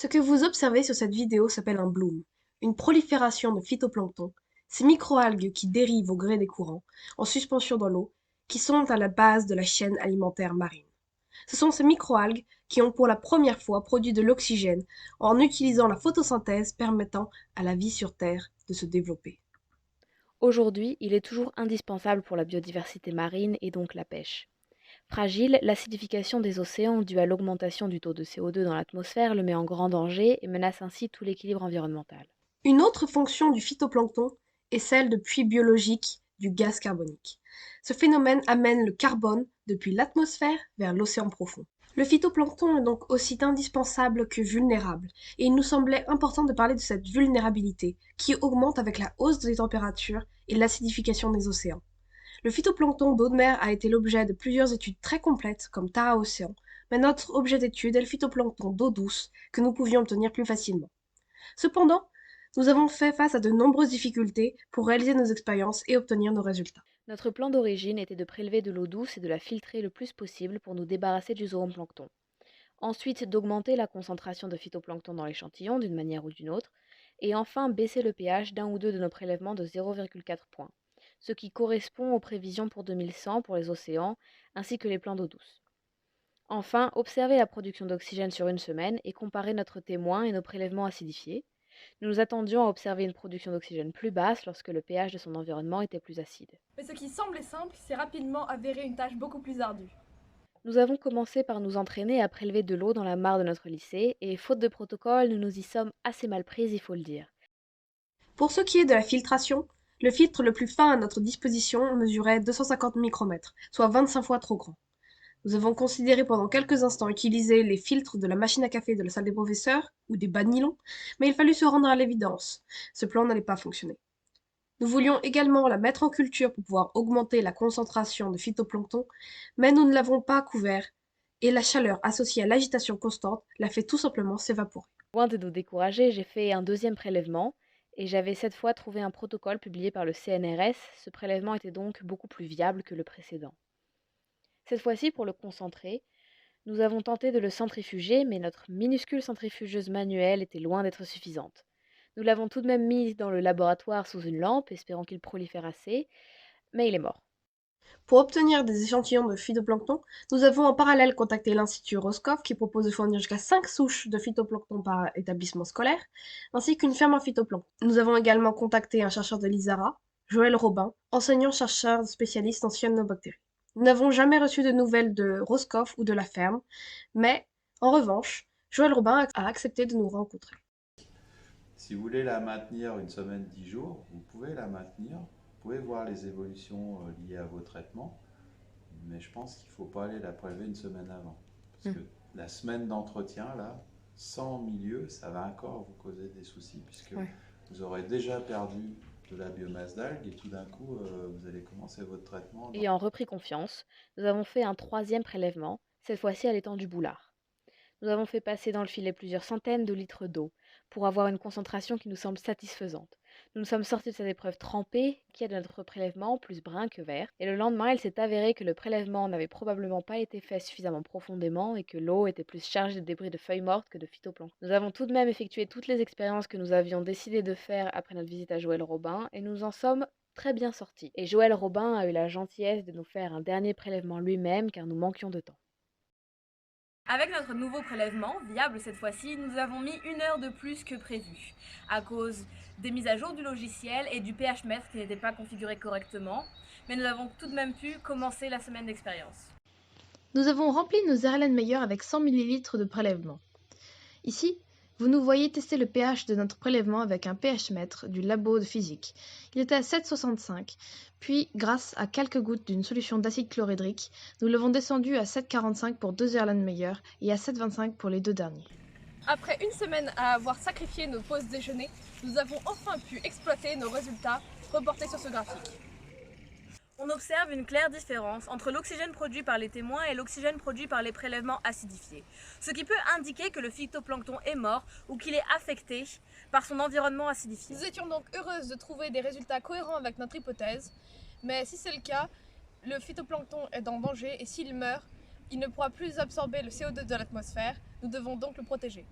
Ce que vous observez sur cette vidéo s'appelle un bloom, une prolifération de phytoplancton, ces microalgues qui dérivent au gré des courants, en suspension dans l'eau, qui sont à la base de la chaîne alimentaire marine. Ce sont ces microalgues qui ont pour la première fois produit de l'oxygène en utilisant la photosynthèse permettant à la vie sur Terre de se développer. Aujourd'hui, il est toujours indispensable pour la biodiversité marine et donc la pêche. Fragile, l'acidification des océans due à l'augmentation du taux de CO2 dans l'atmosphère le met en grand danger et menace ainsi tout l'équilibre environnemental. Une autre fonction du phytoplancton est celle de puits biologique du gaz carbonique. Ce phénomène amène le carbone depuis l'atmosphère vers l'océan profond. Le phytoplancton est donc aussi indispensable que vulnérable, et il nous semblait important de parler de cette vulnérabilité qui augmente avec la hausse des températures et l'acidification des océans. Le phytoplancton d'eau de mer a été l'objet de plusieurs études très complètes, comme Tara Océan, mais notre objet d'étude est le phytoplancton d'eau douce que nous pouvions obtenir plus facilement. Cependant, nous avons fait face à de nombreuses difficultés pour réaliser nos expériences et obtenir nos résultats. Notre plan d'origine était de prélever de l'eau douce et de la filtrer le plus possible pour nous débarrasser du zooplancton. Ensuite, d'augmenter la concentration de phytoplancton dans l'échantillon d'une manière ou d'une autre. Et enfin, baisser le pH d'un ou deux de nos prélèvements de 0,4 points, ce qui correspond aux prévisions pour 2100 pour les océans, ainsi que les plans d'eau douce. Enfin, observer la production d'oxygène sur une semaine et comparer notre témoin et nos prélèvements acidifiés. Nous nous attendions à observer une production d'oxygène plus basse lorsque le pH de son environnement était plus acide. Mais ce qui semblait simple s'est rapidement avéré une tâche beaucoup plus ardue. Nous avons commencé par nous entraîner à prélever de l'eau dans la mare de notre lycée, et faute de protocole, nous nous y sommes assez mal prises, il faut le dire. Pour ce qui est de la filtration, le filtre le plus fin à notre disposition mesurait 250 micromètres, soit 25 fois trop grand. Nous avons considéré pendant quelques instants utiliser les filtres de la machine à café de la salle des professeurs ou des bas de nylon, mais il fallut se rendre à l'évidence. Ce plan n'allait pas fonctionner. Nous voulions également la mettre en culture pour pouvoir augmenter la concentration de phytoplancton, mais nous ne l'avons pas couvert et la chaleur associée à l'agitation constante l'a fait tout simplement s'évaporer. Loin de nous décourager, j'ai fait un deuxième prélèvement, et j'avais cette fois trouvé un protocole publié par le CNRS. Ce prélèvement était donc beaucoup plus viable que le précédent. Cette fois-ci, pour le concentrer, nous avons tenté de le centrifuger, mais notre minuscule centrifugeuse manuelle était loin d'être suffisante. Nous l'avons tout de même mis dans le laboratoire sous une lampe, espérant qu'il prolifère assez, mais il est mort. Pour obtenir des échantillons de phytoplancton, nous avons en parallèle contacté l'Institut Roscoff qui propose de fournir jusqu'à 5 souches de phytoplancton par établissement scolaire, ainsi qu'une ferme à phytoplancton. Nous avons également contacté un chercheur de l'ISARA, Joël Robin, enseignant-chercheur spécialiste en cyanobactéries. Nous n'avons jamais reçu de nouvelles de Roscoff ou de la ferme, mais, en revanche, Joël Robin a accepté de nous rencontrer. Si vous voulez la maintenir une semaine, 10 jours, vous pouvez la maintenir. Vous pouvez voir les évolutions liées à vos traitements. Mais je pense qu'il ne faut pas aller la prélever une semaine avant. Parce que la semaine d'entretien, là, sans milieu, ça va encore vous causer des soucis. Puisque Ouais. vous aurez déjà perdu de la biomasse d'algues et tout d'un coup, vous allez commencer votre traitement. Ayant repris confiance, nous avons fait un troisième prélèvement, cette fois-ci à l'étang du Boulard. Nous avons fait passer dans le filet plusieurs centaines de litres d'eau pour avoir une concentration qui nous semble satisfaisante. Nous nous sommes sortis de cette épreuve trempée, qui est de notre prélèvement plus brun que vert, et le lendemain il s'est avéré que le prélèvement n'avait probablement pas été fait suffisamment profondément et que l'eau était plus chargée de débris de feuilles mortes que de phytoplancton. Nous avons tout de même effectué toutes les expériences que nous avions décidé de faire après notre visite à Joël Robin, et nous en sommes très bien sortis. Et Joël Robin a eu la gentillesse de nous faire un dernier prélèvement lui-même car nous manquions de temps. Avec notre nouveau prélèvement, viable cette fois-ci, nous avons mis 1 heure de plus que prévu, à cause des mises à jour du logiciel et du pH mètre qui n'était pas configuré correctement, mais nous avons tout de même pu commencer la semaine d'expérience. Nous avons rempli nos Erlenmeyer avec 100 ml de prélèvement. Ici, vous nous voyez tester le pH de notre prélèvement avec un pH mètre du labo de physique. Il était à 7,65, puis grâce à quelques gouttes d'une solution d'acide chlorhydrique, nous l'avons descendu à 7,45 pour 2 Erlenmeyer et à 7,25 pour les deux derniers. Après une semaine à avoir sacrifié nos pauses déjeuner, nous avons enfin pu exploiter nos résultats reportés sur ce graphique. On observe une claire différence entre l'oxygène produit par les témoins et l'oxygène produit par les prélèvements acidifiés, ce qui peut indiquer que le phytoplancton est mort ou qu'il est affecté par son environnement acidifié. Nous étions donc heureuses de trouver des résultats cohérents avec notre hypothèse, mais si c'est le cas, le phytoplancton est en danger et s'il meurt, il ne pourra plus absorber le CO2 de l'atmosphère, nous devons donc le protéger.